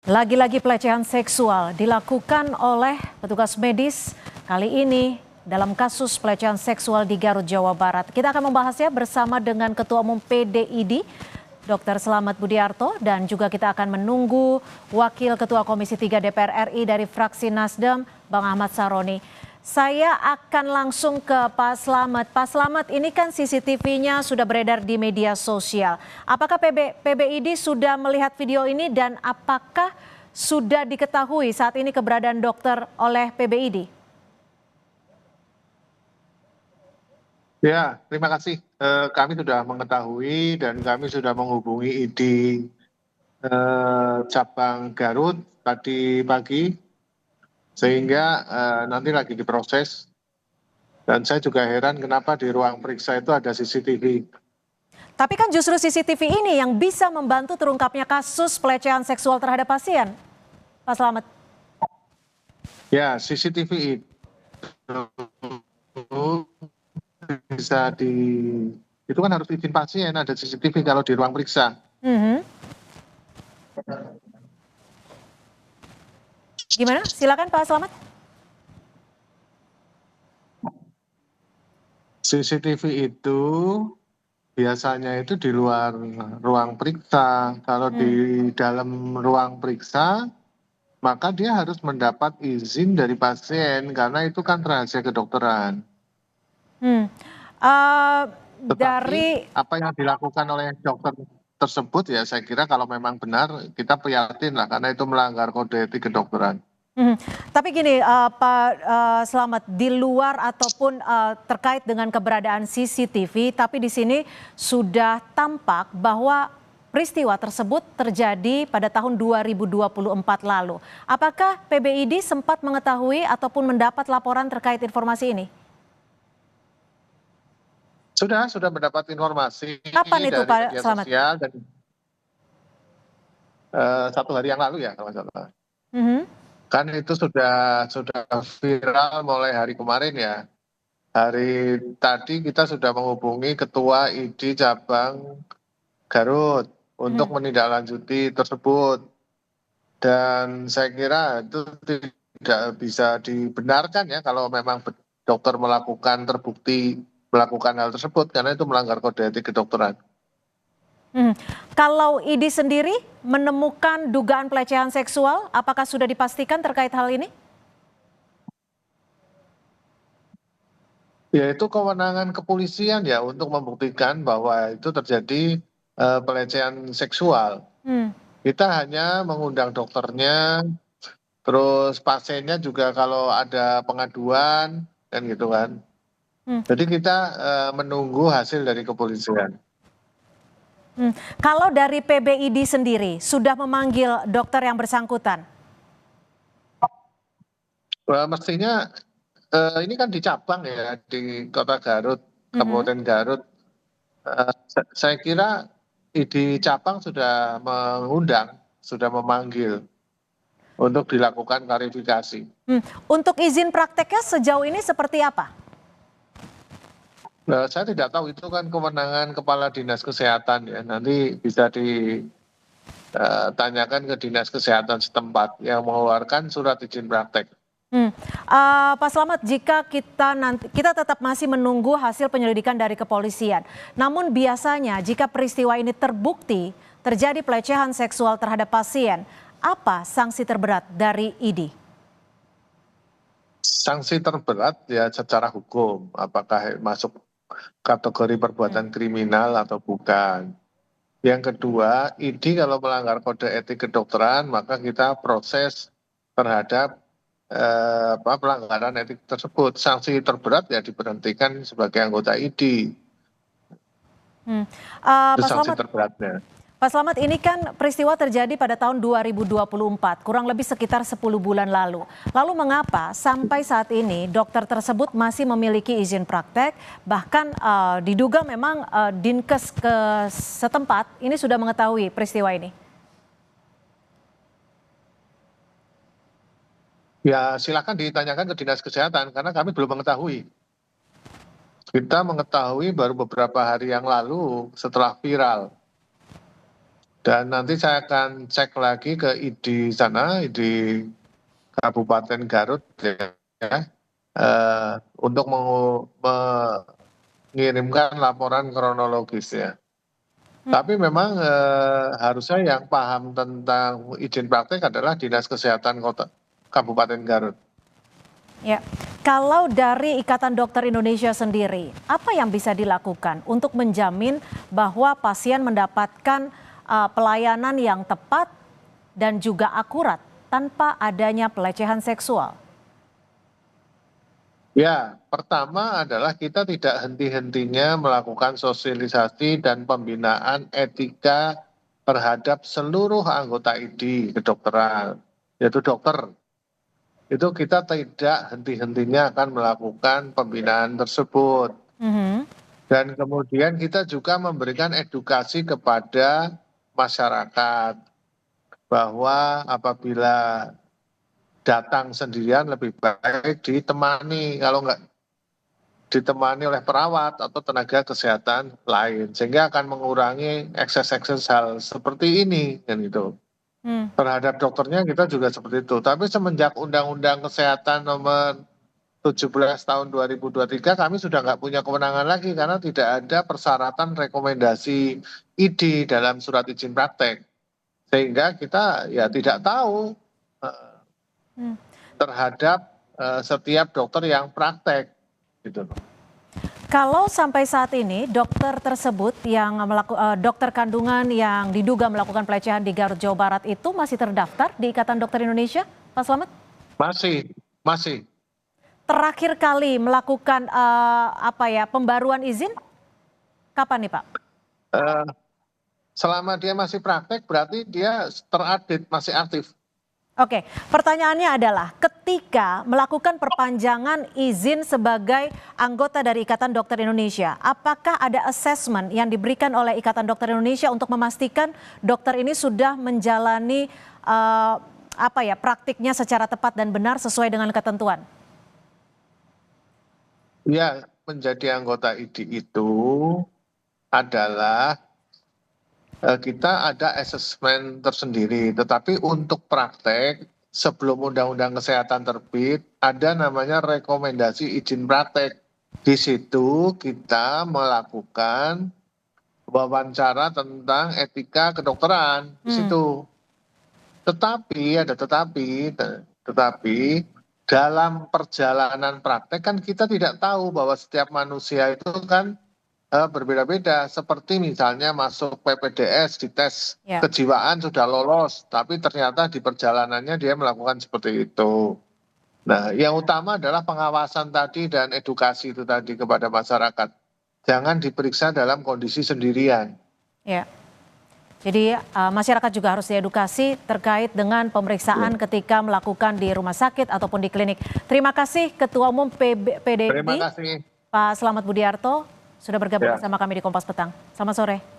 Lagi-lagi pelecehan seksual dilakukan oleh petugas medis, kali ini dalam kasus pelecehan seksual di Garut, Jawa Barat. Kita akan membahasnya bersama dengan Ketua Umum PDID, Dr. Selamat Budiarto, dan juga kita akan menunggu Wakil Ketua Komisi 3 DPR RI dari fraksi Nasdem, Bang Ahmad Saroni. Saya akan langsung ke Pak Slamet. Pak Slamet, ini kan CCTV-nya sudah beredar di media sosial. Apakah PBID sudah melihat video ini dan apakah sudah diketahui saat ini keberadaan dokter oleh PBID? Ya, terima kasih. Kami sudah mengetahui dan kami sudah menghubungi ID cabang Garut tadi pagi, sehingga nanti lagi diproses. Dan saya juga heran kenapa di ruang periksa itu ada CCTV. Tapi kan justru CCTV ini yang bisa membantu terungkapnya kasus pelecehan seksual terhadap pasien, Pak Slamet. Ya, CCTV itu bisa itu kan harus izin pasien ada CCTV kalau di ruang periksa. Gimana? Silakan Pak Slamet. CCTV itu biasanya itu di luar ruang periksa. Kalau di dalam ruang periksa, maka dia harus mendapat izin dari pasien karena itu kan rahasia kedokteran. Tetapi apa yang dilakukan oleh dokter tersebut ya saya kira kalau memang benar kita prihatin lah karena itu melanggar kode etik kedokteran. Tapi gini, Pak Slamet, di luar ataupun terkait dengan keberadaan CCTV, tapi di sini sudah tampak bahwa peristiwa tersebut terjadi pada tahun 2024 lalu. Apakah PBID sempat mengetahui ataupun mendapat laporan terkait informasi ini? Sudah mendapat informasi Kapan itu dari Pak media Slamet? sosial dan 1 hari yang lalu ya kalau nggak salah. Kan itu sudah viral mulai hari kemarin ya. Hari tadi kita sudah menghubungi Ketua ID Cabang Garut untuk menindaklanjuti tersebut. Dan saya kira itu tidak bisa dibenarkan ya kalau memang dokter terbukti melakukan hal tersebut karena itu melanggar kode etik kedokteran. Kalau ID sendiri menemukan dugaan pelecehan seksual, apakah sudah dipastikan terkait hal ini? Ya itu kewenangan kepolisian ya untuk membuktikan bahwa itu terjadi pelecehan seksual. Kita hanya mengundang dokternya, terus pasiennya juga kalau ada pengaduan kan gitu kan. Jadi kita menunggu hasil dari kepolisian. Kalau dari PBID sendiri sudah memanggil dokter yang bersangkutan? Mestinya ini kan di cabang ya di Kota Garut, Kabupaten Garut. Saya kira di cabang sudah mengundang, sudah memanggil untuk dilakukan klarifikasi. Untuk izin prakteknya sejauh ini seperti apa? Nah, saya tidak tahu itu kan kewenangan Kepala Dinas Kesehatan ya. Nanti bisa ditanyakan ke Dinas Kesehatan setempat yang mengeluarkan surat izin praktek. Pak Slamet, jika kita tetap masih menunggu hasil penyelidikan dari kepolisian. Namun biasanya jika peristiwa ini terbukti terjadi pelecehan seksual terhadap pasien, apa sanksi terberat dari ID? Sanksi terberat ya secara hukum, apakah masuk kategori perbuatan kriminal atau bukan. Yang kedua, ID kalau melanggar kode etik kedokteran, maka kita proses terhadap pelanggaran etik tersebut. Sanksi terberat ya diberhentikan sebagai anggota ID. Itu sanksi terberatnya. Pak Slamet, ini kan peristiwa terjadi pada tahun 2024, kurang lebih sekitar 10 bulan lalu. Lalu mengapa sampai saat ini dokter tersebut masih memiliki izin praktek, bahkan diduga memang Dinkes ke setempat ini sudah mengetahui peristiwa ini? Ya silakan ditanyakan ke Dinas Kesehatan karena kami belum mengetahui. Kita mengetahui baru beberapa hari yang lalu setelah viral. Dan nanti saya akan cek lagi ke ID sana, ID Kabupaten Garut ya, untuk mengirimkan laporan kronologis ya. Tapi memang harusnya yang paham tentang izin praktek adalah Dinas Kesehatan Kabupaten Garut. Ya, kalau dari Ikatan Dokter Indonesia sendiri, apa yang bisa dilakukan untuk menjamin bahwa pasien mendapatkan pelayanan yang tepat dan juga akurat tanpa adanya pelecehan seksual? Ya, pertama adalah kita tidak henti-hentinya melakukan sosialisasi dan pembinaan etika terhadap seluruh anggota ID kedokteran, yaitu dokter. Itu kita tidak henti-hentinya akan melakukan pembinaan tersebut. Dan kemudian kita juga memberikan edukasi kepada masyarakat bahwa apabila datang sendirian lebih baik ditemani, kalau nggak ditemani oleh perawat atau tenaga kesehatan lain, sehingga akan mengurangi ekses-ekses hal seperti ini kan gitu. Terhadap dokternya kita juga seperti itu. Tapi semenjak Undang-Undang Kesehatan nomor 17 tahun 2023 kami sudah nggak punya kewenangan lagi karena tidak ada persyaratan rekomendasi ID dalam surat izin praktek. Sehingga kita ya tidak tahu terhadap setiap dokter yang praktek gitu. Kalau sampai saat ini dokter tersebut yang dokter kandungan yang diduga melakukan pelecehan di Garut Jawa Barat itu masih terdaftar di Ikatan Dokter Indonesia, Pak Slamet? Masih. Terakhir kali melakukan pembaruan izin kapan nih Pak? Selama dia masih praktek berarti dia terupdate, masih aktif. Oke, pertanyaannya adalah ketika melakukan perpanjangan izin sebagai anggota dari Ikatan Dokter Indonesia, apakah ada assessment yang diberikan oleh Ikatan Dokter Indonesia untuk memastikan dokter ini sudah menjalani praktiknya secara tepat dan benar sesuai dengan ketentuan? Ya, menjadi anggota ID itu adalah kita ada asesmen tersendiri, tetapi untuk praktek sebelum Undang-Undang Kesehatan terbit ada namanya rekomendasi izin praktek. Di situ kita melakukan wawancara tentang etika kedokteran di situ. Tetapi dalam perjalanan praktek kan kita tidak tahu bahwa setiap manusia itu kan berbeda-beda, seperti misalnya masuk PPDS di tes kejiwaan sudah lolos, tapi ternyata di perjalanannya dia melakukan seperti itu. Nah, yang utama adalah pengawasan tadi dan edukasi itu tadi kepada masyarakat. Jangan diperiksa dalam kondisi sendirian. Ya. Jadi masyarakat juga harus diedukasi terkait dengan pemeriksaan ketika melakukan di rumah sakit ataupun di klinik. Terima kasih Ketua Umum PDI, Pak Slamet Budiarto, sudah bergabung bersama kami di Kompas Petang. Selamat sore.